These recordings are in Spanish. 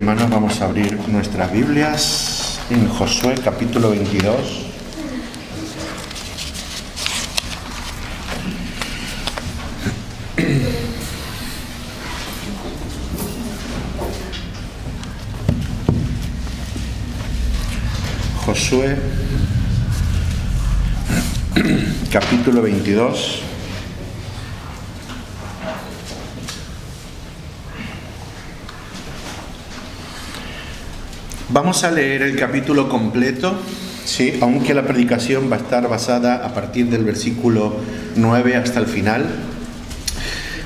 Hermanos, vamos a abrir nuestras Biblias en Josué capítulo 22. Josué capítulo 22. Vamos a leer el capítulo completo, ¿sí? Aunque la predicación va a estar basada a partir del versículo 9 hasta el final.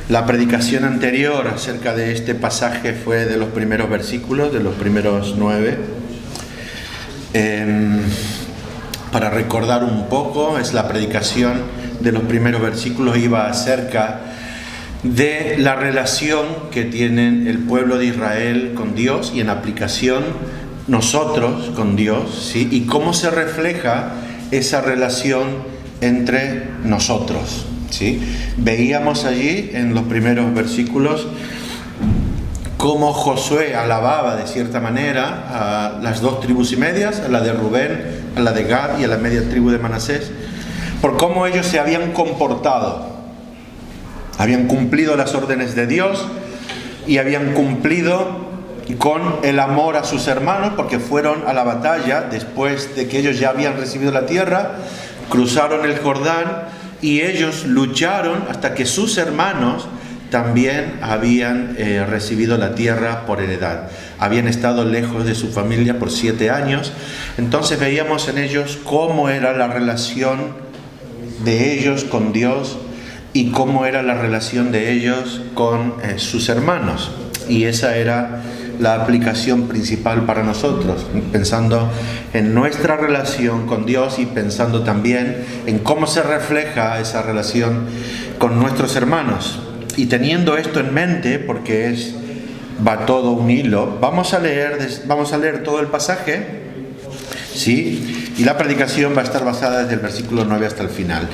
La predicación anterior acerca de este pasaje fue de los primeros versículos, de los primeros 9. Para recordar un poco, es la predicación de los primeros versículos, iba acerca de la relación que tienen el pueblo de Israel con Dios y en aplicación nosotros con Dios, ¿sí? Y cómo se refleja esa relación entre nosotros, ¿sí? Veíamos allí en los primeros versículos cómo Josué alababa de cierta manera a las dos tribus y medias, a la de Rubén, a la de Gad y a la media tribu de Manasés, por cómo ellos se habían comportado. Habían cumplido las órdenes de Dios y habían cumplido con el amor a sus hermanos, porque fueron a la batalla después de que ellos ya habían recibido la tierra, cruzaron el Jordán y ellos lucharon hasta que sus hermanos también habían recibido la tierra por heredad. Habían estado lejos de su familia por 7 años. Entonces veíamos en ellos cómo era la relación de ellos con Dios y cómo era la relación de ellos con sus hermanos. Y esa era la aplicación principal para nosotros, pensando en nuestra relación con Dios y pensando también en cómo se refleja esa relación con nuestros hermanos. Y teniendo esto en mente, porque va todo un hilo, vamos a leer todo el pasaje, ¿sí? Y la predicación va a estar basada desde el versículo 9 hasta el final.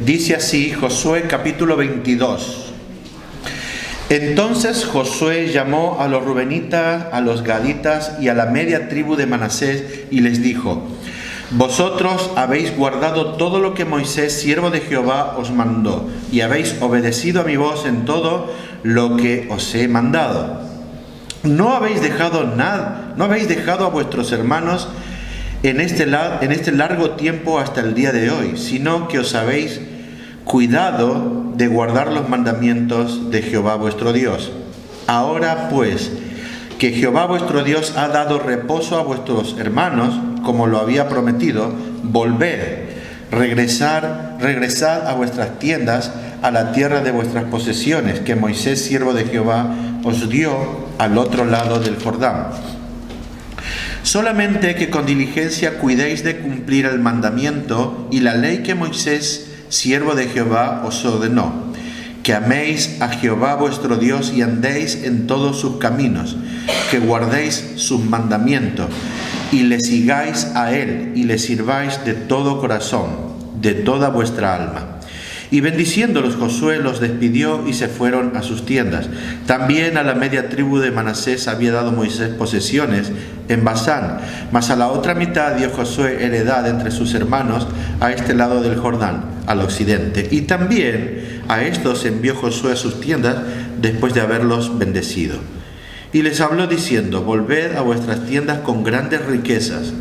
Dice así, Josué capítulo 22. Entonces Josué llamó a los rubenitas, a los gaditas y a la media tribu de Manasés y les dijo: Vosotros habéis guardado todo lo que Moisés, siervo de Jehová, os mandó, y habéis obedecido a mi voz en todo lo que os he mandado. No habéis dejado nada, no habéis dejado a vuestros hermanos en este largo tiempo hasta el día de hoy, sino que os habéis cuidado de guardar los mandamientos de Jehová vuestro Dios. Ahora pues, que Jehová vuestro Dios ha dado reposo a vuestros hermanos, como lo había prometido, volved, regresad a vuestras tiendas, a la tierra de vuestras posesiones, que Moisés, siervo de Jehová, os dio al otro lado del Jordán. Solamente que con diligencia cuidéis de cumplir el mandamiento y la ley que Moisés, siervo de Jehová, os ordenó, que améis a Jehová vuestro Dios y andéis en todos sus caminos, que guardéis sus mandamientos y le sigáis a él y le sirváis de todo corazón, de toda vuestra alma. Y bendiciéndolos, Josué los despidió y se fueron a sus tiendas. También a la media tribu de Manasés había dado Moisés posesiones en Basán, mas a la otra mitad dio Josué heredad entre sus hermanos a este lado del Jordán, al occidente. Y también a estos envió Josué a sus tiendas después de haberlos bendecido. Y les habló diciendo: Volved a vuestras tiendas con grandes riquezas,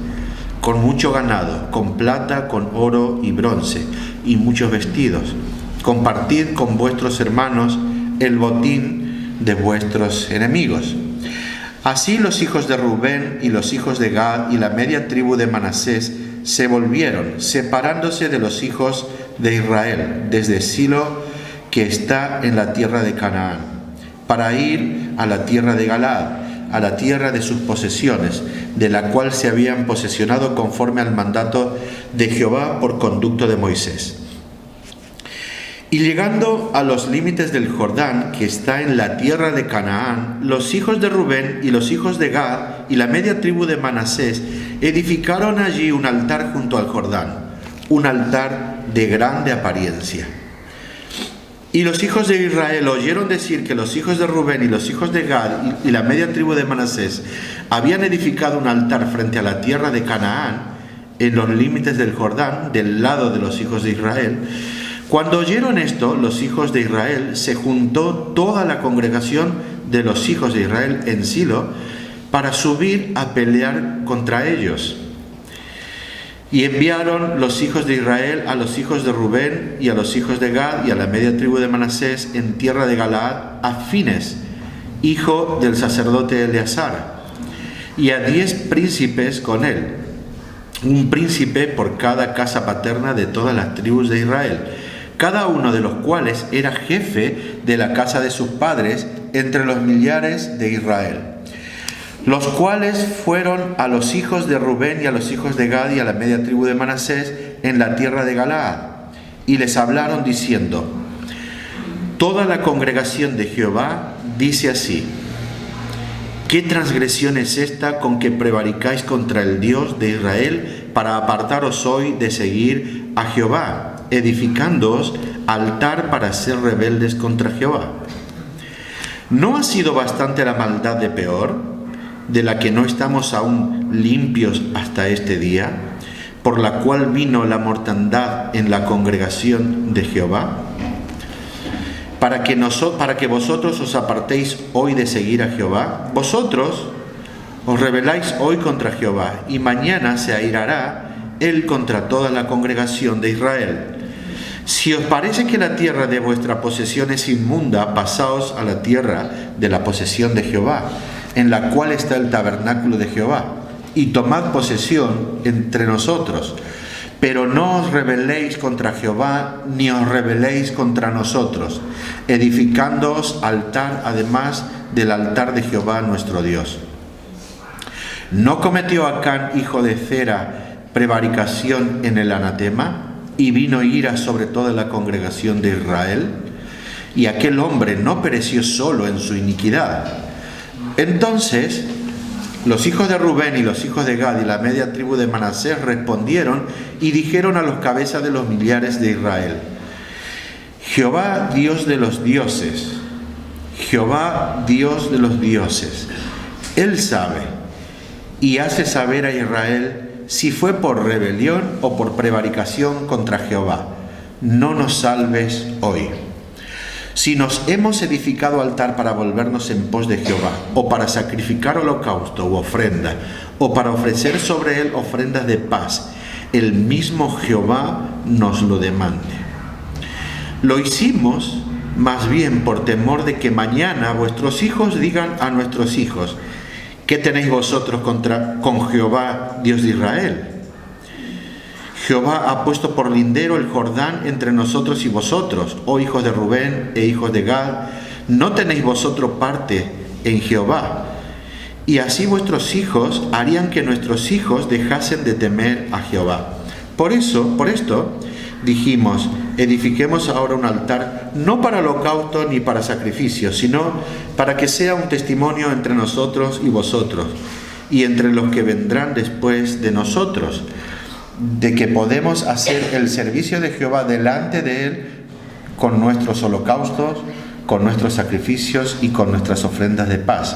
con mucho ganado, con plata, con oro y bronce, y muchos vestidos. Compartid con vuestros hermanos el botín de vuestros enemigos. Así los hijos de Rubén y los hijos de Gad y la media tribu de Manasés se volvieron, separándose de los hijos de Israel, desde Silo, que está en la tierra de Canaán, para ir a la tierra de Galaad, a la tierra de sus posesiones, de la cual se habían posesionado conforme al mandato de Jehová por conducto de Moisés. Y llegando a los límites del Jordán, que está en la tierra de Canaán, los hijos de Rubén y los hijos de Gad y la media tribu de Manasés edificaron allí un altar junto al Jordán, un altar de grande apariencia. Y los hijos de Israel oyeron decir que los hijos de Rubén y los hijos de Gad y la media tribu de Manasés habían edificado un altar frente a la tierra de Canaán, en los límites del Jordán, del lado de los hijos de Israel. Cuando oyeron esto, los hijos de Israel, se juntó toda la congregación de los hijos de Israel en Silo para subir a pelear contra ellos. Y enviaron los hijos de Israel a los hijos de Rubén y a los hijos de Gad y a la media tribu de Manasés en tierra de Galaad a Fines, hijo del sacerdote Eleazar, y a 10 príncipes con él, un príncipe por cada casa paterna de todas las tribus de Israel, cada uno de los cuales era jefe de la casa de sus padres entre los millares de Israel. Los cuales fueron a los hijos de Rubén y a los hijos de Gad y a la media tribu de Manasés en la tierra de Galaad, y les hablaron diciendo: toda la congregación de Jehová dice así: ¿qué transgresión es esta con que prevaricáis contra el Dios de Israel para apartaros hoy de seguir a Jehová, edificándoos altar para ser rebeldes contra Jehová? ¿No ha sido bastante la maldad de Peor, de la que no estamos aún limpios hasta este día, por la cual vino la mortandad en la congregación de Jehová? Para que vosotros os apartéis hoy de seguir a Jehová, vosotros os rebeláis hoy contra Jehová, y mañana se airará él contra toda la congregación de Israel. Si os parece que la tierra de vuestra posesión es inmunda, pasaos a la tierra de la posesión de Jehová, en la cual está el tabernáculo de Jehová, y tomad posesión entre nosotros. Pero no os rebeléis contra Jehová, ni os rebeléis contra nosotros, edificándoos altar además del altar de Jehová nuestro Dios. ¿No cometió Acán, hijo de Zera, prevaricación en el anatema, y vino ira sobre toda la congregación de Israel? Y aquel hombre no pereció solo en su iniquidad. Entonces los hijos de Rubén y los hijos de Gad y la media tribu de Manasés respondieron y dijeron a los cabezas de los millares de Israel: Jehová, Dios de los dioses, Jehová, Dios de los dioses, Él sabe y hace saber a Israel si fue por rebelión o por prevaricación contra Jehová. No nos salves hoy. Si nos hemos edificado altar para volvernos en pos de Jehová, o para sacrificar holocausto u ofrenda, o para ofrecer sobre él ofrendas de paz, el mismo Jehová nos lo demande. Lo hicimos más bien por temor de que mañana vuestros hijos digan a nuestros hijos: ¿qué tenéis vosotros con Jehová, Dios de Israel? Jehová ha puesto por lindero el Jordán entre nosotros y vosotros, oh hijos de Rubén e hijos de Gad, ¿no tenéis vosotros parte en Jehová? Y así vuestros hijos harían que nuestros hijos dejasen de temer a Jehová. Por esto dijimos: edifiquemos ahora un altar, no para holocausto ni para sacrificio, sino para que sea un testimonio entre nosotros y vosotros, y entre los que vendrán después de nosotros, de que podemos hacer el servicio de Jehová delante de él con nuestros holocaustos, con nuestros sacrificios y con nuestras ofrendas de paz.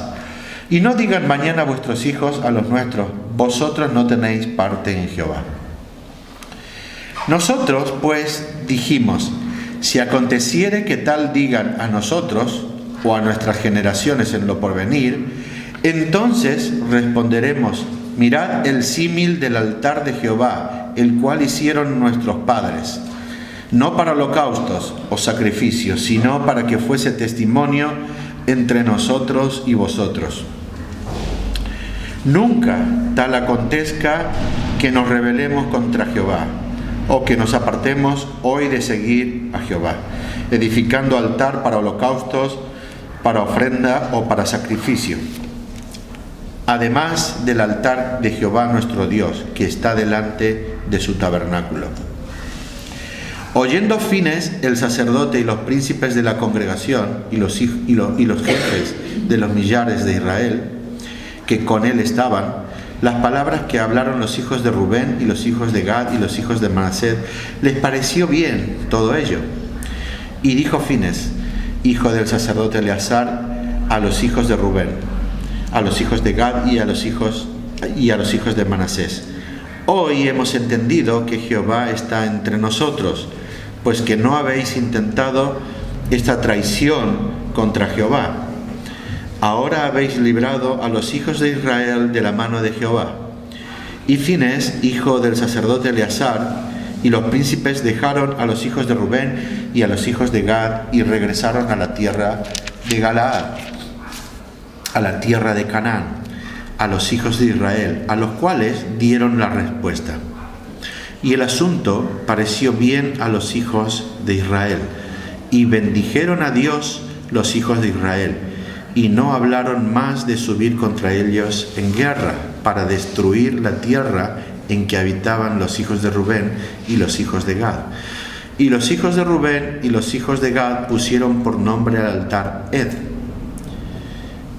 Y no digan mañana vuestros hijos a los nuestros: vosotros no tenéis parte en Jehová. Nosotros pues dijimos: si aconteciere que tal digan a nosotros o a nuestras generaciones en lo porvenir, entonces responderemos: mirad el símil del altar de Jehová, el cual hicieron nuestros padres, no para holocaustos o sacrificios, sino para que fuese testimonio entre nosotros y vosotros. Nunca tal acontezca que nos rebelemos contra Jehová, o que nos apartemos hoy de seguir a Jehová, edificando altar para holocaustos, para ofrenda o para sacrificio, además del altar de Jehová nuestro Dios, que está delante de su tabernáculo. Oyendo Fines, el sacerdote, y los príncipes de la congregación, y los jefes de los millares de Israel, que con él estaban, las palabras que hablaron los hijos de Rubén y los hijos de Gad y los hijos de Manasés, les pareció bien todo ello. Y dijo Fines, hijo del sacerdote Eleazar, a los hijos de Rubén, a los hijos de Gad y a los hijos de Manasés: hoy hemos entendido que Jehová está entre nosotros, pues que no habéis intentado esta traición contra Jehová. Ahora habéis librado a los hijos de Israel de la mano de Jehová. Y Fines, hijo del sacerdote Eleazar, y los príncipes dejaron a los hijos de Rubén y a los hijos de Gad y regresaron a la tierra de Galaad, a la tierra de Canaán, a los hijos de Israel, a los cuales dieron la respuesta. Y el asunto pareció bien a los hijos de Israel, y bendijeron a Dios los hijos de Israel, y no hablaron más de subir contra ellos en guerra para destruir la tierra en que habitaban los hijos de Rubén y los hijos de Gad. Y los hijos de Rubén y los hijos de Gad pusieron por nombre al altar Ed,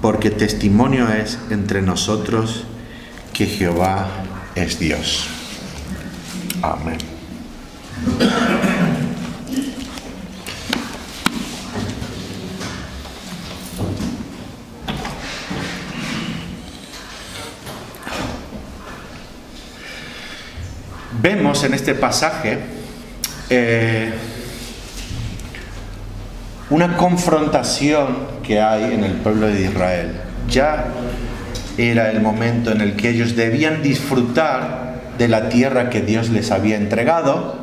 porque testimonio es entre nosotros que Jehová es Dios. Amén. Vemos en este pasaje una confrontación que hay en el pueblo de Israel. Ya era el momento en el que ellos debían disfrutar de la tierra que Dios les había entregado,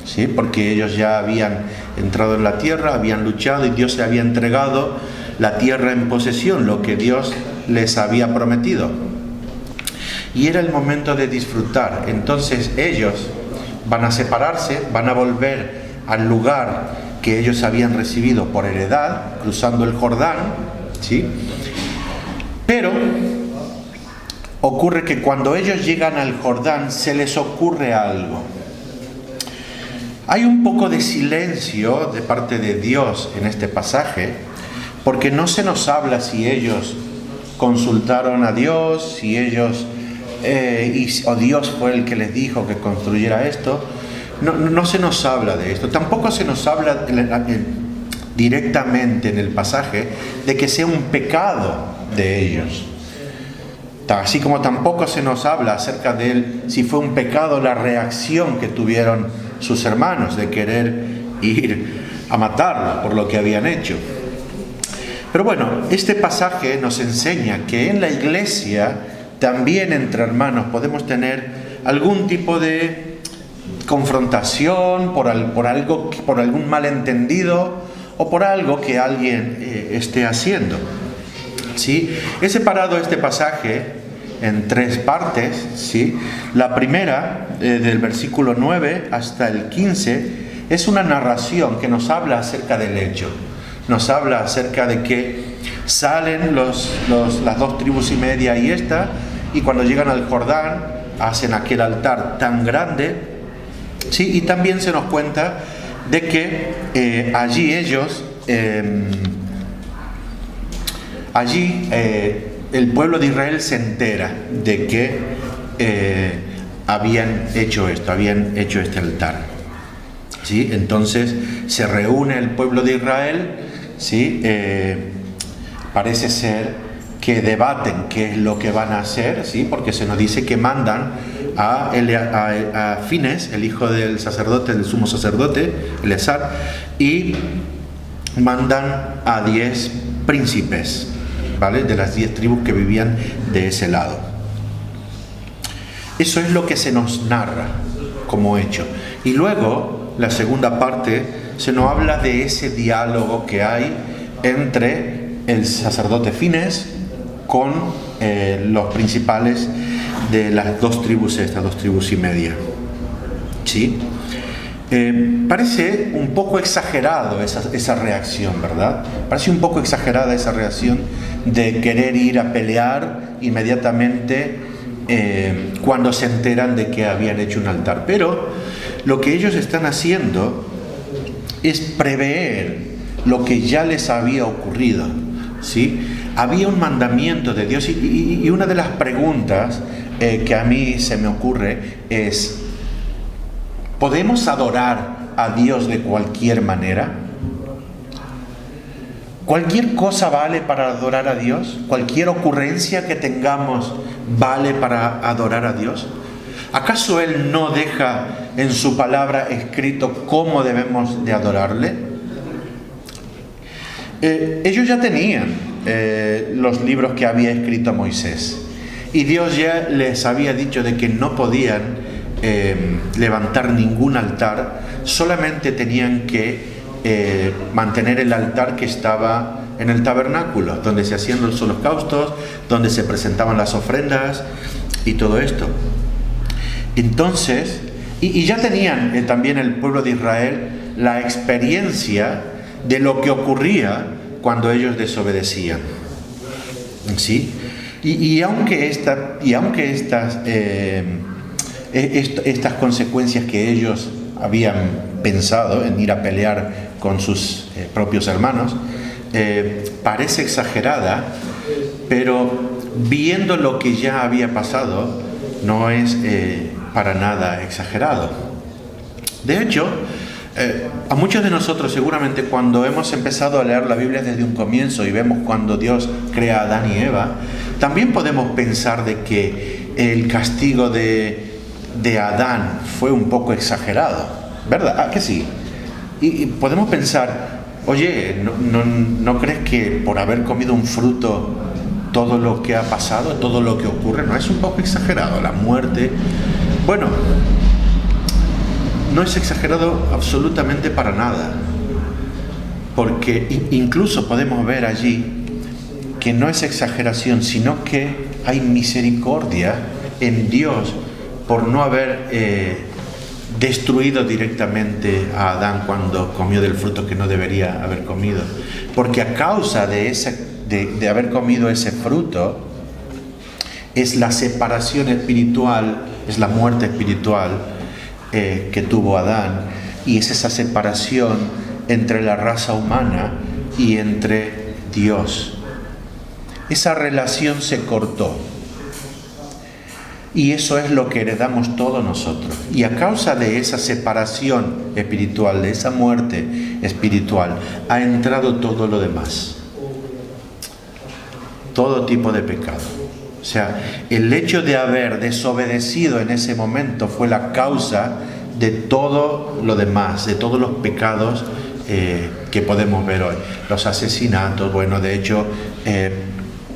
¿sí? Porque ellos ya habían entrado en la tierra, habían luchado y Dios se había entregado la tierra en posesión, lo que Dios les había prometido. Y era el momento de disfrutar. Entonces ellos van a separarse, van a volver al lugar que ellos habían recibido por heredad, cruzando el Jordán, ¿sí? Pero ocurre que cuando ellos llegan al Jordán se les ocurre algo. Hay un poco de silencio de parte de Dios en este pasaje, porque no se nos habla si ellos consultaron a Dios, si ellos o Dios fue el que les dijo que construyera esto. No se nos habla de esto. Tampoco se nos habla directamente en el pasaje de que sea un pecado de ellos. Así como tampoco se nos habla acerca de si fue un pecado la reacción que tuvieron sus hermanos de querer ir a matarlo por lo que habían hecho. Pero bueno, este pasaje nos enseña que en la iglesia, también entre hermanos, podemos tener algún tipo de confrontación por algún malentendido o por algo que alguien esté haciendo. ¿Sí? He separado este pasaje en tres partes, ¿sí? La primera, del versículo 9 hasta el 15, es una narración que nos habla acerca del hecho. Nos habla acerca de que salen las 2 tribus y media y cuando llegan al Jordán hacen aquel altar tan grande, ¿sí? Y también se nos cuenta de que allí ellos, el pueblo de Israel se entera de que habían hecho este altar, ¿sí? Entonces se reúne el pueblo de Israel, ¿sí? Parece ser que debaten qué es lo que van a hacer, ¿sí? Porque se nos dice que mandan a Fines, el hijo del sumo sacerdote, Eleazar, y mandan a 10 príncipes, ¿vale? De las 10 tribus que vivían de ese lado. Eso es lo que se nos narra como hecho. Y luego, la segunda parte, se nos habla de ese diálogo que hay entre el sacerdote Fines con los principales de las 2 tribus, estas 2 tribus y media. ¿Sí? Parece un poco exagerado esa reacción, ¿verdad? Parece un poco exagerada esa reacción de querer ir a pelear inmediatamente cuando se enteran de que habían hecho un altar. Pero lo que ellos están haciendo es prever lo que ya les había ocurrido, ¿sí? Había un mandamiento de Dios y una de las preguntas que a mí se me ocurre es: ¿podemos adorar a Dios de cualquier manera? ¿Cualquier cosa vale para adorar a Dios? ¿Cualquier ocurrencia que tengamos vale para adorar a Dios? ¿Acaso Él no deja en su palabra escrito cómo debemos de adorarle? Ellos ya tenían los libros que había escrito Moisés, y Dios ya les había dicho de que no podían levantar ningún altar, solamente tenían que mantener el altar que estaba en el tabernáculo, donde se hacían los holocaustos, donde se presentaban las ofrendas y todo esto. Entonces, y ya tenían también el pueblo de Israel la experiencia de lo que ocurría cuando ellos desobedecían, ¿sí? Y aunque estas consecuencias que ellos habían pensado en ir a pelear con sus propios hermanos, parece exagerada, pero viendo lo que ya había pasado, no es para nada exagerado. De hecho, a muchos de nosotros seguramente, cuando hemos empezado a leer la Biblia desde un comienzo y vemos cuando Dios crea a Adán y Eva, también podemos pensar de que el castigo de Adán fue un poco exagerado, ¿verdad? ¿Ah, que sí? Y podemos pensar, oye, ¿no crees que por haber comido un fruto todo lo que ha pasado, todo lo que ocurre, no es un poco exagerado? La muerte, bueno, no es exagerado absolutamente para nada, porque incluso podemos ver allí que no es exageración, sino que hay misericordia en Dios por no haber destruido directamente a Adán cuando comió del fruto que no debería haber comido, porque a causa de haber comido ese fruto es la separación espiritual, es la muerte espiritual que tuvo Adán, y es esa separación entre la raza humana y entre Dios. Esa relación se cortó, y eso es lo que heredamos todos nosotros. Y a causa de esa separación espiritual, de esa muerte espiritual, ha entrado todo lo demás, todo tipo de pecado. O sea, el hecho de haber desobedecido en ese momento fue la causa de todo lo demás, de todos los pecados que podemos ver hoy. Los asesinatos, bueno, de hecho,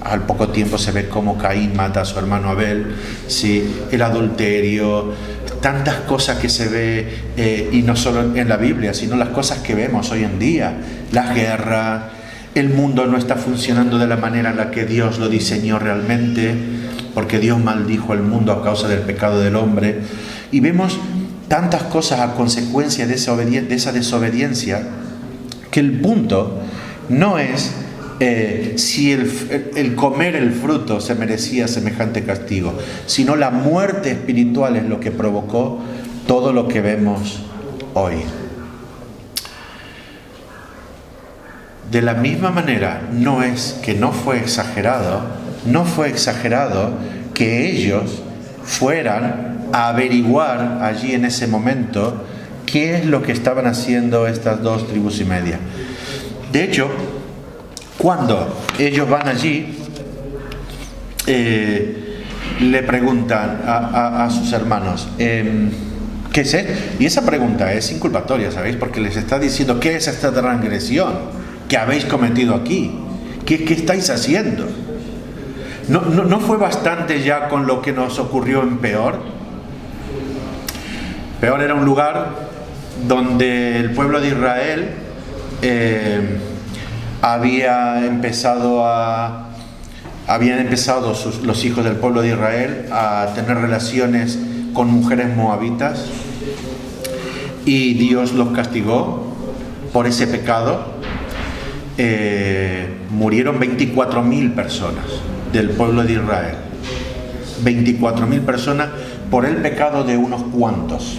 al poco tiempo se ve cómo Caín mata a su hermano Abel, ¿sí? El adulterio, tantas cosas que se ve, y no solo en la Biblia, sino las cosas que vemos hoy en día, la guerra. El mundo no está funcionando de la manera en la que Dios lo diseñó realmente, porque Dios maldijo al mundo a causa del pecado del hombre. Y vemos tantas cosas a consecuencia de esa desobediencia, que el punto no es si el comer el fruto se merecía semejante castigo, sino la muerte espiritual es lo que provocó todo lo que vemos hoy. De la misma manera, no fue exagerado que ellos fueran a averiguar allí en ese momento qué es lo que estaban haciendo estas 2 tribus y media. De hecho, cuando ellos van allí, le preguntan a sus hermanos, ¿qué es esto? Y esa pregunta es inculpatoria, ¿sabéis? Porque les está diciendo, ¿qué es esta transgresión que habéis cometido aquí? ¿Qué estáis haciendo? ¿No fue bastante ya con lo que nos ocurrió en Peor? Peor era un lugar donde el pueblo de Israel habían empezado los hijos del pueblo de Israel a tener relaciones con mujeres moabitas, y Dios los castigó por ese pecado. Murieron 24.000 personas del pueblo de Israel, 24.000 personas por el pecado de unos cuantos.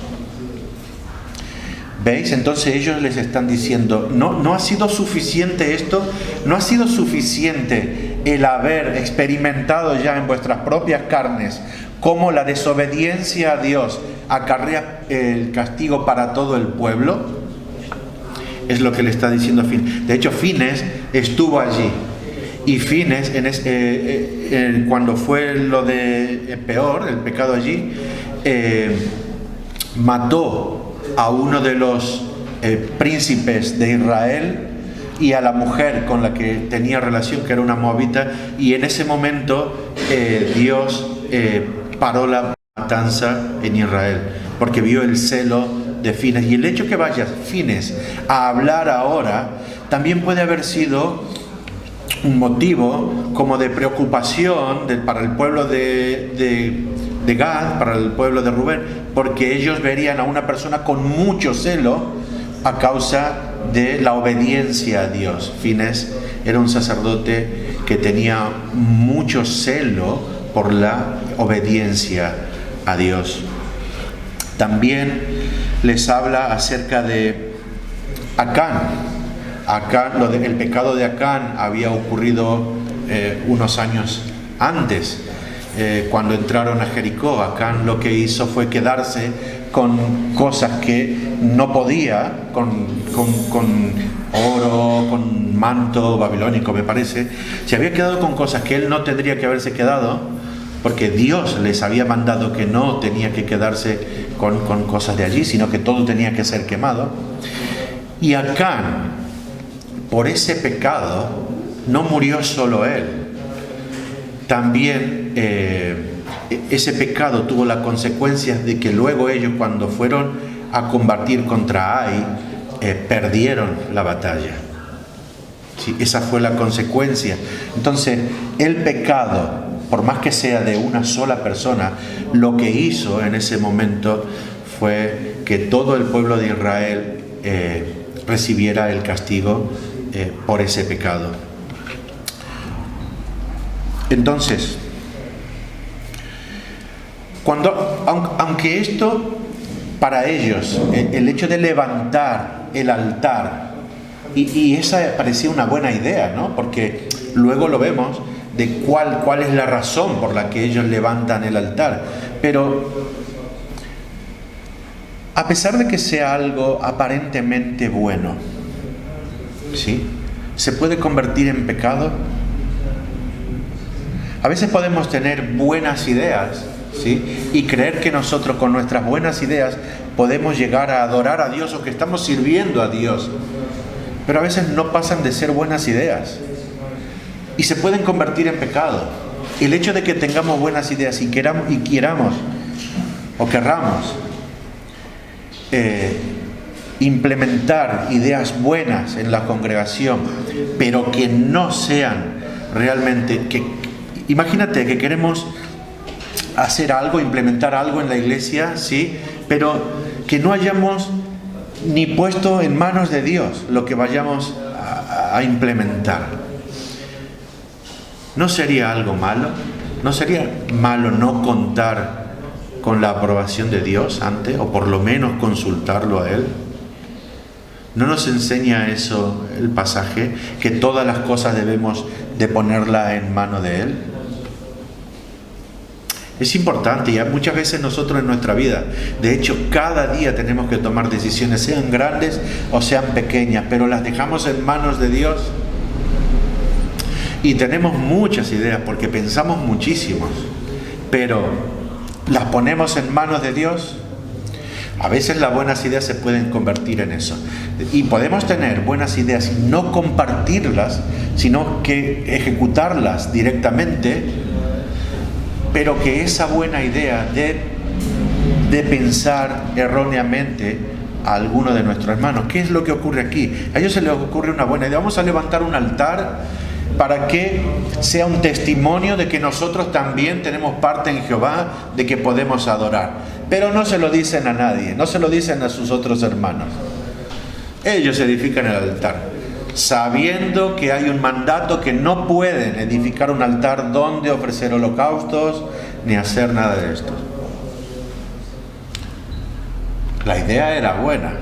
¿Veis? Entonces ellos les están diciendo, no ha sido suficiente esto, no ha sido suficiente el haber experimentado ya en vuestras propias carnes cómo la desobediencia a Dios acarrea el castigo para todo el pueblo. Es lo que le está diciendo Fin. De hecho, Fines estuvo allí. Y Fines, cuando fue lo de peor, el pecado allí, mató a uno de los príncipes de Israel y a la mujer con la que tenía relación, que era una moabita, y en ese momento Dios paró la matanza en Israel, porque vio el celo de Fines. Y el hecho que vaya Fines a hablar ahora también puede haber sido un motivo como de preocupación para el pueblo de Gad, para el pueblo de Rubén, porque ellos verían a una persona con mucho celo a causa de la obediencia a Dios. Fines era un sacerdote que tenía mucho celo por la obediencia a Dios. También les habla acerca de Acán. El pecado de Acán había ocurrido unos años antes, cuando entraron a Jericó. Acán lo que hizo fue quedarse con cosas que no podía, con oro, con manto babilónico, me parece. Se había quedado con cosas que él no tendría que haberse quedado, porque Dios les había mandado que no tenía que quedarse con cosas de allí, sino que todo tenía que ser quemado. Y Acán, por ese pecado, no murió solo él. También ese pecado tuvo las consecuencias de que luego ellos, cuando fueron a combatir contra Ai, perdieron la batalla. Sí, esa fue la consecuencia. Entonces, el pecado, por más que sea de una sola persona, lo que hizo en ese momento fue que todo el pueblo de Israel recibiera el castigo por ese pecado. Entonces, aunque esto para ellos, el hecho de levantar el altar, y esa parecía una buena idea, ¿no? Porque luego lo vemos de cuál es la razón por la que ellos levantan el altar. Pero a pesar de que sea algo aparentemente bueno, ¿sí?, ¿se puede convertir en pecado? A veces podemos tener buenas ideas, ¿sí?, y creer que nosotros con nuestras buenas ideas podemos llegar a adorar a Dios o que estamos sirviendo a Dios. Pero a veces no pasan de ser buenas ideas y se pueden convertir en pecado. El hecho de que tengamos buenas ideas y queramos o querramos implementar ideas buenas en la congregación, pero que no sean realmente, imagínate que queremos hacer algo, implementar algo en la iglesia, sí, pero que no hayamos ni puesto en manos de Dios lo que vayamos a implementar. ¿No sería algo malo? ¿No sería malo no contar con la aprobación de Dios antes, o por lo menos consultarlo a Él? ¿No nos enseña eso el pasaje, que todas las cosas debemos de ponerla en mano de Él? Es importante, y muchas veces nosotros en nuestra vida, de hecho cada día tenemos que tomar decisiones, sean grandes o sean pequeñas, pero las dejamos en manos de Dios. Y tenemos muchas ideas porque pensamos muchísimos, pero las ponemos en manos de Dios. A veces las buenas ideas se pueden convertir en eso. Y podemos tener buenas ideas y no compartirlas, sino que ejecutarlas directamente, pero que esa buena idea de pensar erróneamente a alguno de nuestros hermanos. ¿Qué es lo que ocurre aquí? A ellos se les ocurre una buena idea. Vamos a levantar un altar para que sea un testimonio de que nosotros también tenemos parte en Jehová, de que podemos adorar. Pero no se lo dicen a nadie, no se lo dicen a sus otros hermanos. Ellos edifican el altar, sabiendo que hay un mandato que no pueden edificar un altar donde ofrecer holocaustos ni hacer nada de esto. La idea era buena,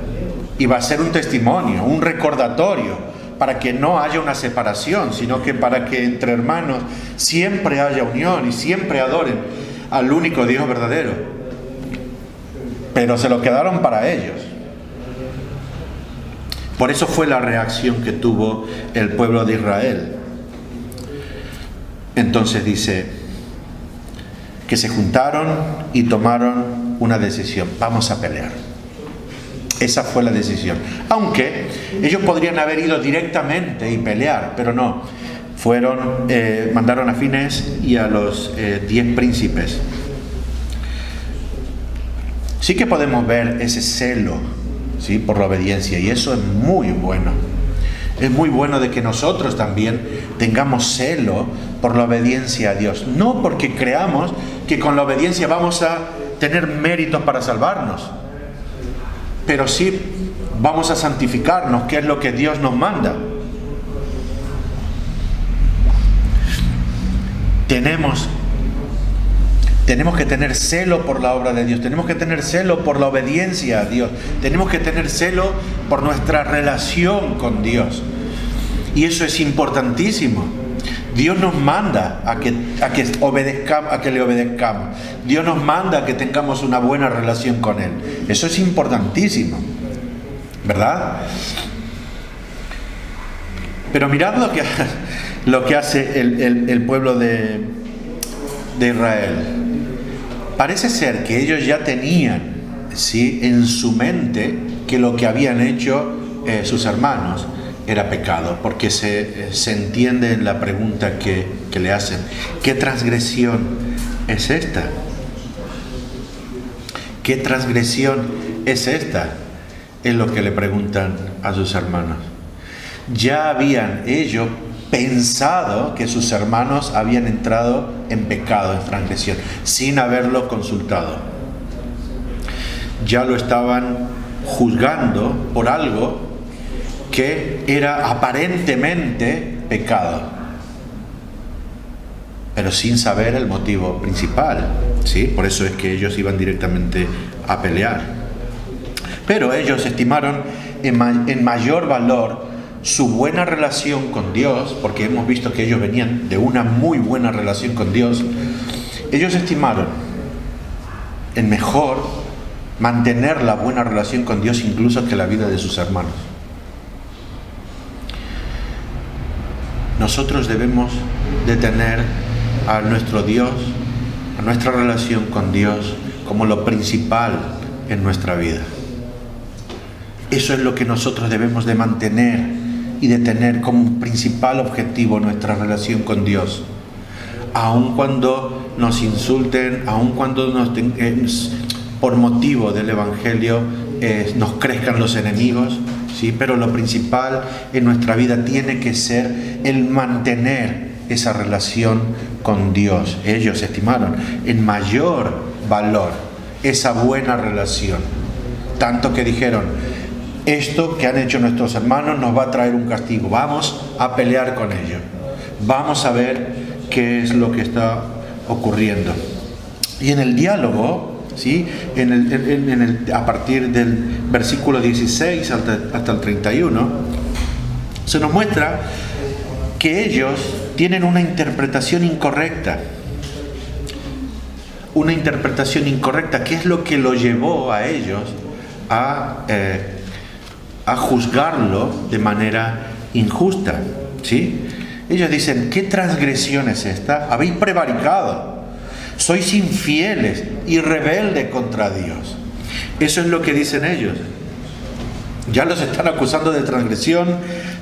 iba a ser un testimonio, un recordatorio, para que no haya una separación, sino que para que entre hermanos siempre haya unión y siempre adoren al único Dios verdadero. Pero se lo quedaron para ellos. Por eso fue la reacción que tuvo el pueblo de Israel. Entonces dice que se juntaron y tomaron una decisión: vamos a pelear. Esa fue la decisión. Aunque ellos podrían haber ido directamente y pelear, pero no. Mandaron a Finehas y a los 10 príncipes. Sí que podemos ver ese celo, ¿sí?, por la obediencia, y eso es muy bueno. Es muy bueno de que nosotros también tengamos celo por la obediencia a Dios. No porque creamos que con la obediencia vamos a tener méritos para salvarnos, pero sí vamos a santificarnos, que es lo que Dios nos manda. Tenemos que tener celo por la obra de Dios, tenemos que tener celo por la obediencia a Dios, tenemos que tener celo por nuestra relación con Dios. Y eso es importantísimo. Dios nos manda a que le obedezcamos. Dios nos manda a que tengamos una buena relación con Él. Eso es importantísimo, ¿verdad? Pero mirad lo que hace el pueblo de Israel. Parece ser que ellos ya tenían, ¿sí?, en su mente que lo que habían hecho sus hermanos era pecado, porque se entiende en la pregunta que le hacen: ¿qué transgresión es esta? ¿Qué transgresión es esta? Es lo que le preguntan a sus hermanos. Ya habían ellos pensado que sus hermanos habían entrado en pecado, en transgresión, sin haberlo consultado. Ya lo estaban juzgando por algo que era aparentemente pecado, pero sin saber el motivo principal, ¿sí? Por eso es que ellos iban directamente a pelear. Pero ellos estimaron en mayor valor su buena relación con Dios, porque hemos visto que ellos venían de una muy buena relación con Dios. Ellos estimaron en mejor mantener la buena relación con Dios incluso que la vida de sus hermanos. Nosotros debemos de tener a nuestro Dios, a nuestra relación con Dios, como lo principal en nuestra vida. Eso es lo que nosotros debemos de mantener y de tener como principal objetivo nuestra relación con Dios. Aun cuando nos insulten, aun cuando por motivo del Evangelio nos crezcan los enemigos, ¿sí? Pero lo principal en nuestra vida tiene que ser el mantener esa relación con Dios. Ellos estimaron en mayor valor esa buena relación, tanto que dijeron: esto que han hecho nuestros hermanos nos va a traer un castigo, vamos a pelear con ellos, vamos a ver qué es lo que está ocurriendo. Y en el diálogo, ¿sí?, a partir del versículo 16 hasta el 31, se nos muestra que ellos tienen una interpretación incorrecta. Una interpretación incorrecta, que es lo que lo llevó a ellos a juzgarlo de manera injusta, ¿sí? Ellos dicen: ¿qué transgresión es esta? Habéis prevaricado, sois infieles y rebeldes contra Dios. Eso es lo que dicen ellos. Ya los están acusando de transgresión,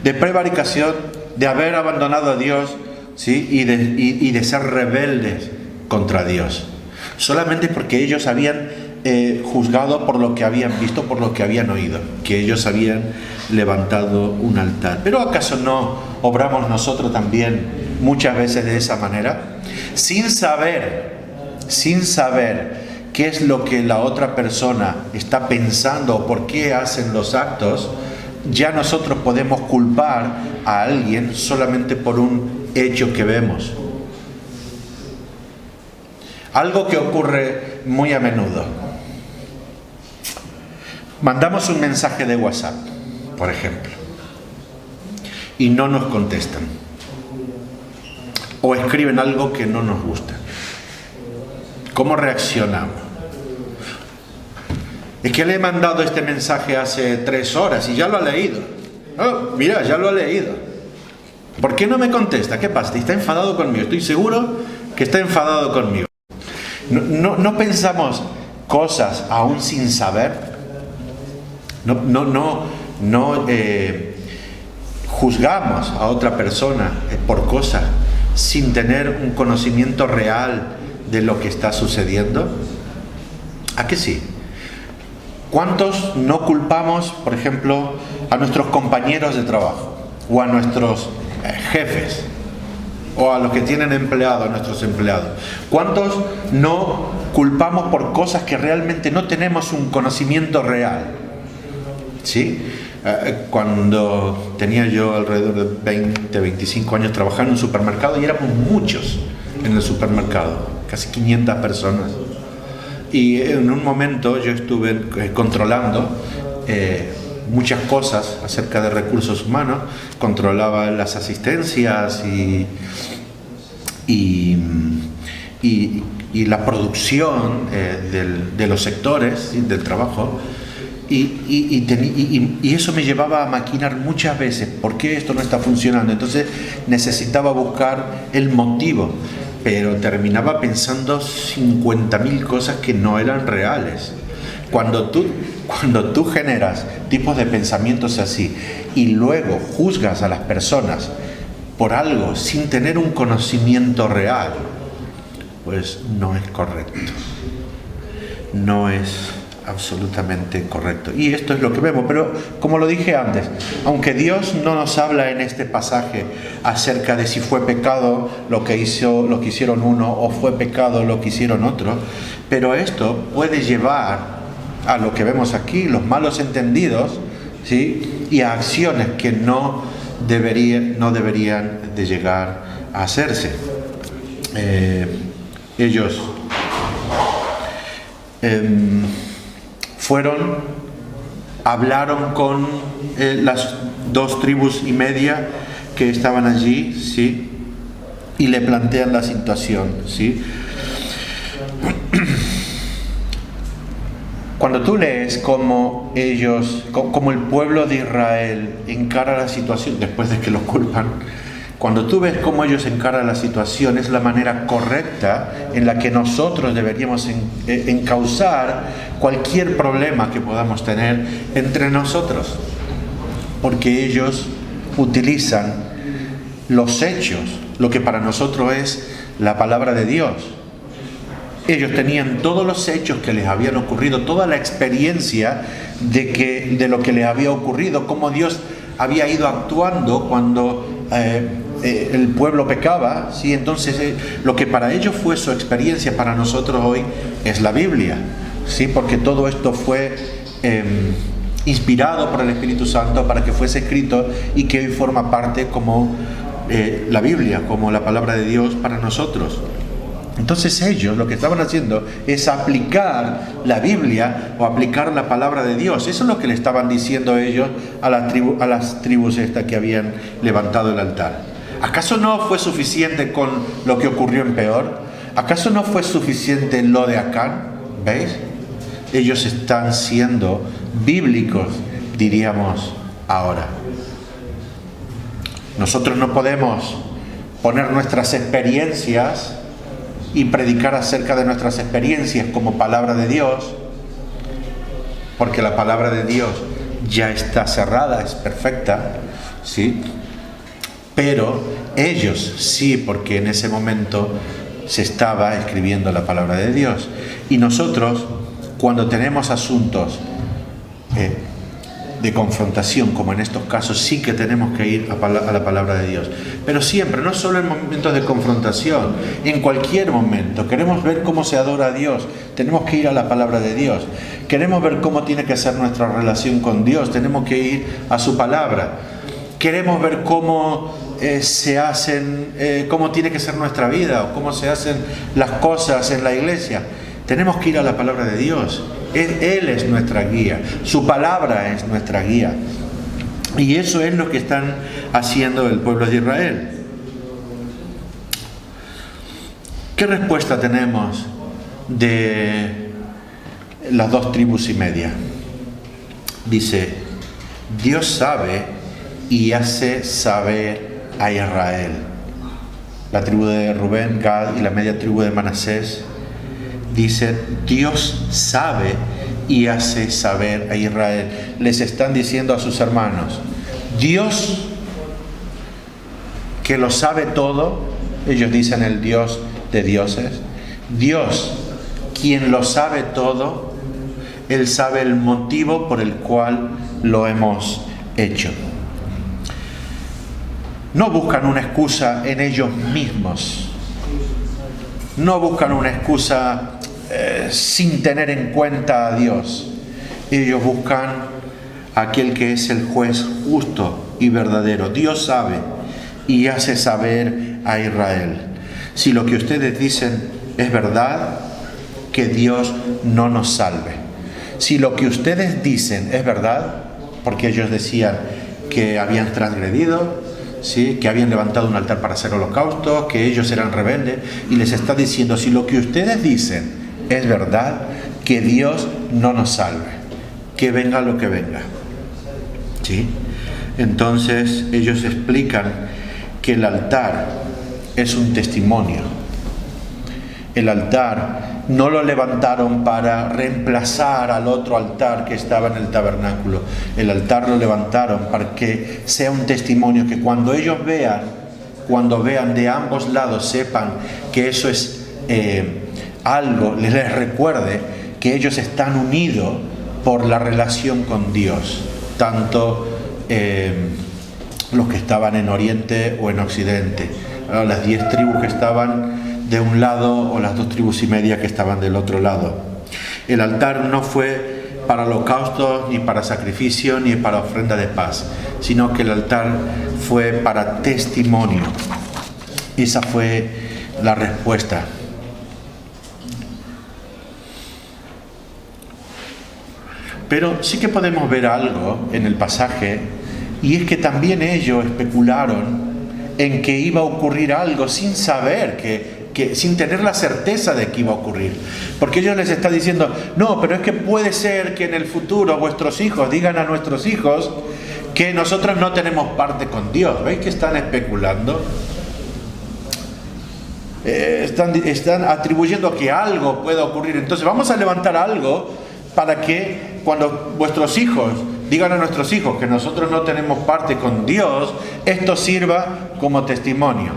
de prevaricación, de haber abandonado a Dios, ¿sí?, y de ser rebeldes contra Dios. Solamente porque ellos habían juzgado por lo que habían visto, por lo que habían oído, que ellos habían levantado un altar. ¿Pero acaso no obramos nosotros también muchas veces de esa manera? Sin saber qué es lo que la otra persona está pensando o por qué hacen los actos, ya nosotros podemos culpar a alguien solamente por un hecho que vemos. Algo que ocurre muy a menudo. Mandamos un mensaje de WhatsApp, por ejemplo, y no nos contestan. O escriben algo que no nos gusta. ¿Cómo reaccionamos? Es que le he mandado este mensaje hace 3 horas y ya lo ha leído. Oh, mira, ya lo ha leído. ¿Por qué no me contesta? ¿Qué pasa? ¿Está enfadado conmigo? Estoy seguro que está enfadado conmigo. No pensamos cosas aún sin saber. No juzgamos a otra persona por cosas sin tener un conocimiento real de lo que está sucediendo. ¿A qué sí? ¿Cuántos no culpamos, por ejemplo, a nuestros compañeros de trabajo o a nuestros jefes o a los que tienen empleados, a nuestros empleados? ¿Cuántos no culpamos por cosas que realmente no tenemos un conocimiento real? ¿Sí? Cuando tenía yo alrededor de 20, 25 años trabajando en un supermercado, y éramos muchos en el supermercado, casi 500 personas. Y en un momento yo estuve controlando muchas cosas acerca de recursos humanos, controlaba las asistencias y la producción de los sectores del trabajo, y eso me llevaba a maquinar muchas veces por qué esto no está funcionando. Entonces necesitaba buscar el motivo, pero terminaba pensando 50.000 cosas que no eran reales. Cuando tú generas tipos de pensamientos así y luego juzgas a las personas por algo sin tener un conocimiento real, pues no es correcto. No es absolutamente correcto. Y esto es lo que vemos. Pero como lo dije antes, aunque Dios no nos habla en este pasaje acerca de si fue pecado lo que hicieron uno o fue pecado lo que hicieron otro, pero esto puede llevar a lo que vemos aquí, los malos entendidos, ¿sí? Y a acciones que no deberían de llegar a hacerse. Ellos hablaron con las 2 tribus y media que estaban allí, ¿sí? Y le plantean la situación, ¿sí? Cuando tú lees cómo el pueblo de Israel encara la situación después de que los culpan, cuando tú ves cómo ellos encaran la situación, es la manera correcta en la que nosotros deberíamos encauzar cualquier problema que podamos tener entre nosotros. Porque ellos utilizan los hechos, lo que para nosotros es la palabra de Dios. Ellos tenían todos los hechos que les habían ocurrido, toda la experiencia de lo que les había ocurrido, cómo Dios había ido actuando cuando el pueblo pecaba, ¿sí? Entonces lo que para ellos fue su experiencia, para nosotros hoy es la Biblia, ¿sí? Porque todo esto fue inspirado por el Espíritu Santo para que fuese escrito y que hoy forma parte como la Biblia, como la palabra de Dios para nosotros. Entonces ellos lo que estaban haciendo es aplicar la Biblia o aplicar la palabra de Dios. Eso es lo que le estaban diciendo ellos a las tribus estas que habían levantado el altar. ¿Acaso no fue suficiente con lo que ocurrió en Peor? ¿Acaso no fue suficiente lo de Acán? ¿Veis? Ellos están siendo bíblicos, diríamos ahora. Nosotros no podemos poner nuestras experiencias y predicar acerca de nuestras experiencias como palabra de Dios, porque la palabra de Dios ya está cerrada, es perfecta, ¿sí? Pero ellos sí, porque en ese momento se estaba escribiendo la palabra de Dios. Y nosotros, cuando tenemos asuntos de confrontación, como en estos casos, sí que tenemos que ir a la palabra de Dios. Pero siempre, no solo en momentos de confrontación, en cualquier momento. Queremos ver cómo se adora a Dios, tenemos que ir a la palabra de Dios. Queremos ver cómo tiene que ser nuestra relación con Dios, tenemos que ir a su palabra. Queremos ver cómo cómo tiene que ser nuestra vida, o cómo se hacen las cosas en la iglesia. Tenemos que ir a la palabra de Dios. Él es nuestra guía, su palabra es nuestra guía. Y eso es lo que están haciendo el pueblo de Israel. ¿Qué respuesta tenemos de las 2 tribus y media? Dice, Dios sabe y hace saber a Israel. La tribu de Rubén, Gad y la media tribu de Manasés dicen: Dios sabe y hace saber a Israel. Les están diciendo a sus hermanos: Dios, que lo sabe todo, ellos dicen el Dios de dioses, Dios, quien lo sabe todo, Él sabe el motivo por el cual lo hemos hecho. No buscan una excusa en ellos mismos, no buscan una excusa sin tener en cuenta a Dios. Ellos buscan a aquel que es el juez justo y verdadero. Dios sabe y hace saber a Israel: si lo que ustedes dicen es verdad, que Dios no nos salve. Si lo que ustedes dicen es verdad, porque ellos decían que habían transgredido, ¿sí?, que habían levantado un altar para hacer holocaustos, que ellos eran rebeldes, y les está diciendo: si lo que ustedes dicen es verdad, que Dios no nos salve, que venga lo que venga. ¿Sí? Entonces ellos explican que el altar es un testimonio. El altar no lo levantaron para reemplazar al otro altar que estaba en el tabernáculo. El altar lo levantaron para que sea un testimonio, que cuando ellos vean, de ambos lados, sepan que eso es algo, les recuerde que ellos están unidos por la relación con Dios, tanto los que estaban en Oriente o en Occidente, las 10 tribus que estaban de un lado o las 2 tribus y media que estaban del otro lado. El altar no fue para holocaustos, ni para sacrificio, ni para ofrenda de paz, sino que el altar fue para testimonio. Esa fue la respuesta. Pero sí que podemos ver algo en el pasaje, y es que también ellos especularon en que iba a ocurrir algo sin saber, sin tener la certeza de que iba a ocurrir. Porque ellos les está diciendo: no, pero es que puede ser que en el futuro vuestros hijos digan a nuestros hijos que nosotros no tenemos parte con Dios. ¿Veis que están especulando? Están atribuyendo que algo pueda ocurrir. Entonces vamos a levantar algo para que cuando vuestros hijos digan a nuestros hijos que nosotros no tenemos parte con Dios, esto sirva como testimonio.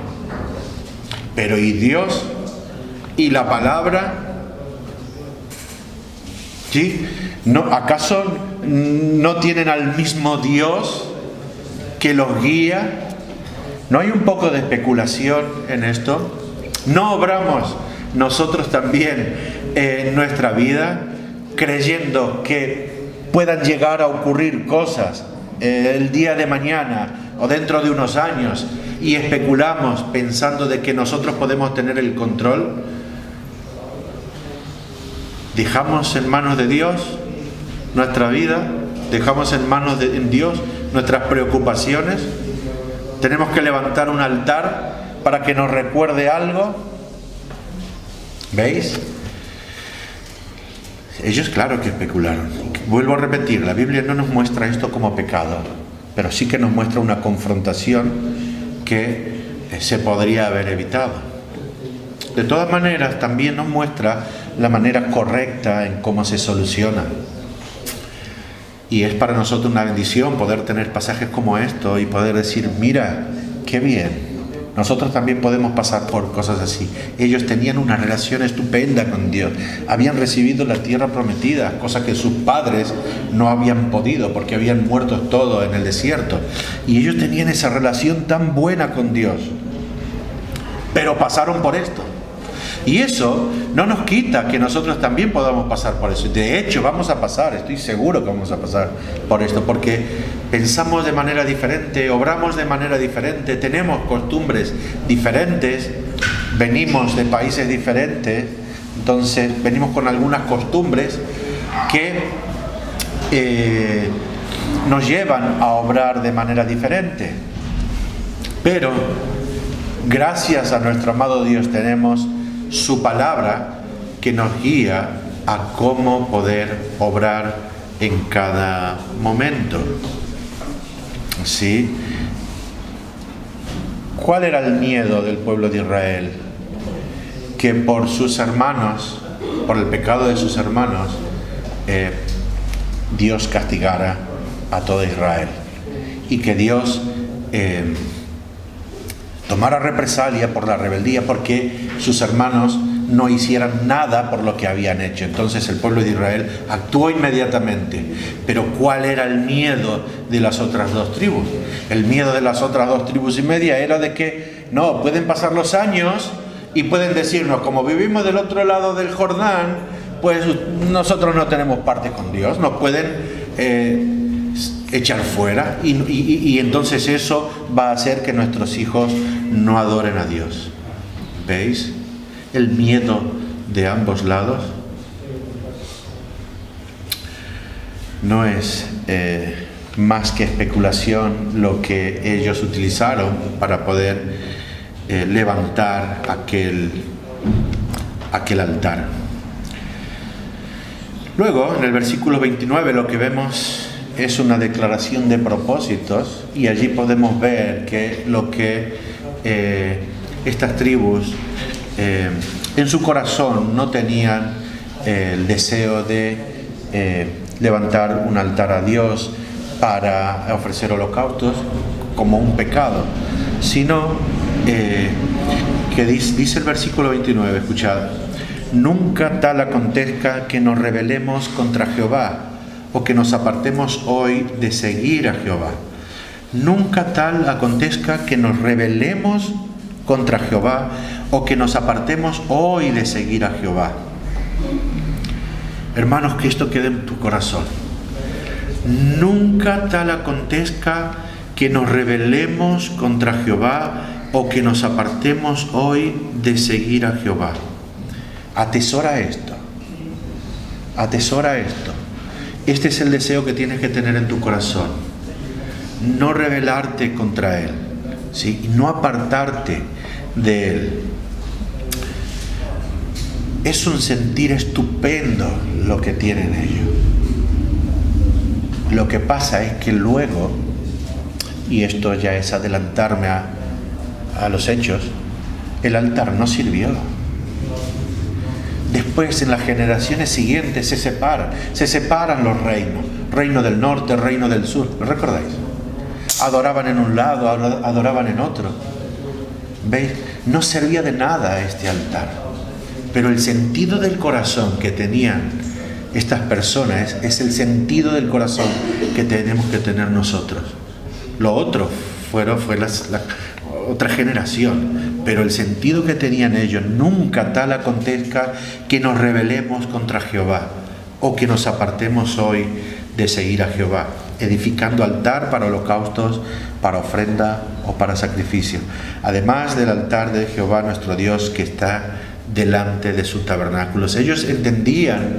Pero ¿y Dios? ¿Y la palabra? ¿Sí? ¿Acaso no tienen al mismo Dios que los guía? ¿No hay un poco de especulación en esto? ¿No obramos nosotros también en nuestra vida creyendo que puedan llegar a ocurrir cosas el día de mañana o dentro de unos años, y especulamos pensando de que nosotros podemos tener el control? ¿Dejamos en manos de Dios nuestra vida? ¿Dejamos en manos de Dios nuestras preocupaciones? ¿Tenemos que levantar un altar para que nos recuerde algo? ¿Veis? Ellos claro que especularon. Vuelvo a repetir, la Biblia no nos muestra esto como pecado, pero sí que nos muestra una confrontación que se podría haber evitado. De todas maneras, también nos muestra la manera correcta en cómo se soluciona. Y es para nosotros una bendición poder tener pasajes como esto y poder decir: mira, qué bien. Nosotros también podemos pasar por cosas así. Ellos tenían una relación estupenda con Dios. Habían recibido la tierra prometida, cosa que sus padres no habían podido porque habían muerto todos en el desierto. Y ellos tenían esa relación tan buena con Dios. Pero pasaron por esto. Y eso no nos quita que nosotros también podamos pasar por eso. De hecho, vamos a pasar, estoy seguro que vamos a pasar por esto, porque pensamos de manera diferente, obramos de manera diferente, tenemos costumbres diferentes, venimos de países diferentes, entonces venimos con algunas costumbres que nos llevan a obrar de manera diferente. Pero gracias a nuestro amado Dios tenemos su palabra que nos guía a cómo poder obrar en cada momento. ¿sí? ¿Cuál era el miedo del pueblo de Israel? Que por sus hermanos, por el pecado de sus hermanos, Dios castigara a todo Israel y que Dios tomara represalia por la rebeldía porque sus hermanos no hicieran nada por lo que habían hecho. Entonces el pueblo de Israel actuó inmediatamente. Pero ¿cuál era el miedo de las otras dos tribus? El miedo de las otras dos tribus y media era de que no, pueden pasar los años y pueden decirnos, como vivimos del otro lado del Jordán, pues nosotros no tenemos parte con Dios, nos pueden echar fuera y entonces eso va a hacer que nuestros hijos no adoren a Dios. ¿Veis el miedo de ambos lados? No es más que especulación lo que ellos utilizaron para poder levantar aquel altar. Luego, en el versículo 29, lo que vemos es una declaración de propósitos, y allí podemos ver que lo que estas tribus en su corazón no tenían el deseo de levantar un altar a Dios para ofrecer holocaustos como un pecado, sino que dice el versículo 29, escuchad: nunca tal acontezca que nos rebelemos contra Jehová, o que nos apartemos hoy de seguir a Jehová. Nunca tal acontezca que nos rebelemos contra Jehová, o que nos apartemos hoy de seguir a Jehová. Hermanos, que esto quede en tu corazón. Nunca tal acontezca que nos rebelemos contra Jehová, o que nos apartemos hoy de seguir a Jehová. Atesora esto. Atesora esto. Este es el deseo que tienes que tener en tu corazón. No rebelarte contra Él, ¿sí? Y no apartarte de Él. Es un sentir estupendo lo que tienen ellos. Lo que pasa es que luego, y esto ya es adelantarme a los hechos, el altar no sirvió. Después, en las generaciones siguientes, se separan los reinos. Reino del norte, reino del sur. ¿Lo recordáis? Adoraban en un lado, adoraban en otro. ¿Veis? No servía de nada este altar. Pero el sentido del corazón que tenían estas personas es el sentido del corazón que tenemos que tener nosotros. Lo otro fue la otra generación, pero el sentido que tenían ellos: nunca tal acontezca que nos rebelemos contra Jehová, o que nos apartemos hoy de seguir a Jehová, edificando altar para holocaustos, para ofrenda o para sacrificio, además del altar de Jehová nuestro Dios que está delante de sus tabernáculos. Ellos entendían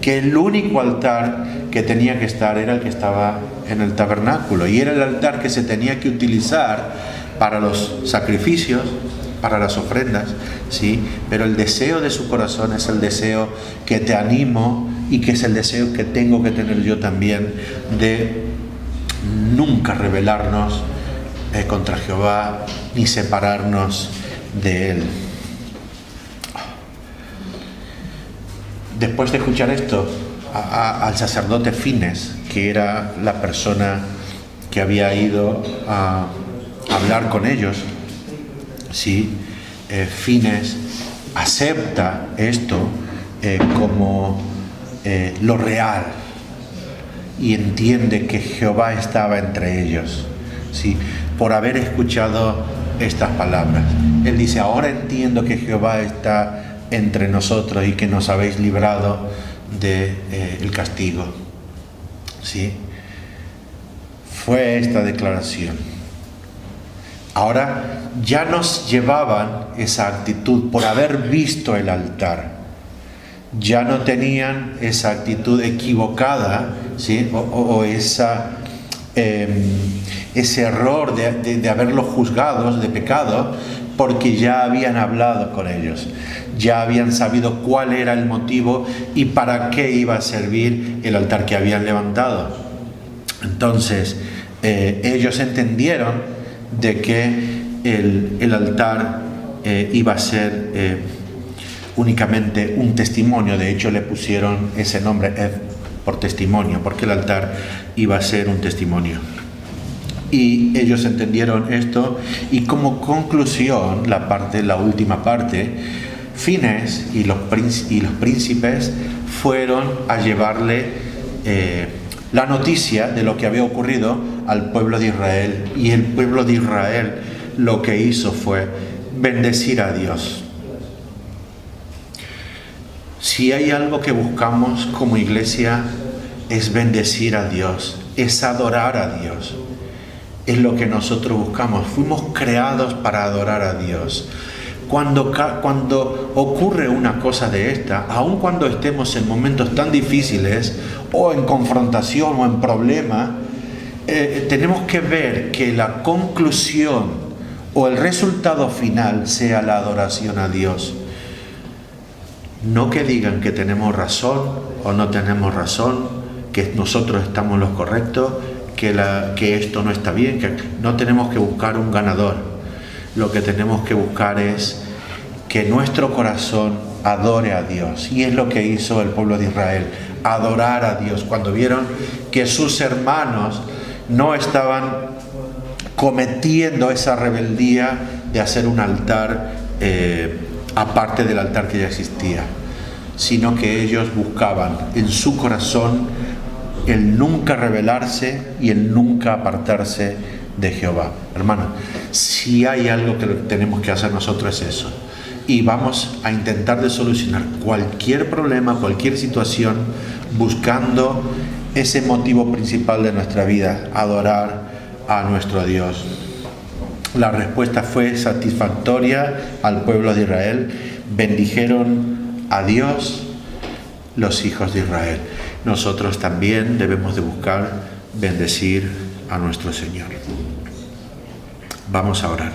que el único altar que tenía que estar era el que estaba en el tabernáculo, y era el altar que se tenía que utilizar para los sacrificios, para las ofrendas, ¿sí? Pero el deseo de su corazón es el deseo que te animo, y que es el deseo que tengo que tener yo también, de nunca rebelarnos contra Jehová, ni separarnos de Él. Después de escuchar esto, al sacerdote Fines, que era la persona que había ido a hablar con ellos, ¿sí? Fines acepta esto como lo real, y entiende que Jehová estaba entre ellos, ¿sí? Por haber escuchado estas palabras. Él dice: ahora entiendo que Jehová está entre nosotros y que nos habéis librado del castigo, ¿sí? Fue esta declaración. Ahora ya nos llevaban esa actitud por haber visto el altar. Ya no tenían esa actitud equivocada, ¿sí? o ese error de haberlos juzgados de pecado, porque ya habían hablado con ellos, ya habían sabido cuál era el motivo y para qué iba a servir el altar que habían levantado. Entonces ellos entendieron de que el altar iba a ser únicamente un testimonio. De hecho, le pusieron ese nombre por testimonio, porque el altar iba a ser un testimonio. Y ellos entendieron esto, y como conclusión, la última parte, Finés y los príncipes fueron a llevarle la noticia de lo que había ocurrido al pueblo de Israel. Y el pueblo de Israel lo que hizo fue bendecir a Dios. Si hay algo que buscamos como iglesia, es bendecir a Dios, es adorar a Dios. Es lo que nosotros buscamos. Fuimos creados para adorar a Dios. Cuando ocurre una cosa de esta, aun cuando estemos en momentos tan difíciles, o en confrontación, o en problema, tenemos que ver que la conclusión o el resultado final sea la adoración a Dios. No que digan que tenemos razón o no tenemos razón, que nosotros estamos en lo correcto, que esto no está bien, que no tenemos que buscar un ganador. Lo que tenemos que buscar es que nuestro corazón adore a Dios. Y es lo que hizo el pueblo de Israel, adorar a Dios. Cuando vieron que sus hermanos no estaban cometiendo esa rebeldía de hacer un altar aparte del altar que ya existía, sino que ellos buscaban en su corazón el nunca rebelarse y el nunca apartarse de Jehová. Hermano, si hay algo que tenemos que hacer nosotros es eso. Y vamos a intentar de solucionar cualquier problema, cualquier situación, buscando ese motivo principal de nuestra vida, adorar a nuestro Dios. La respuesta fue satisfactoria al pueblo de Israel. Bendijeron a Dios los hijos de Israel. Nosotros también debemos de buscar bendecir a nuestro Señor. Vamos a orar.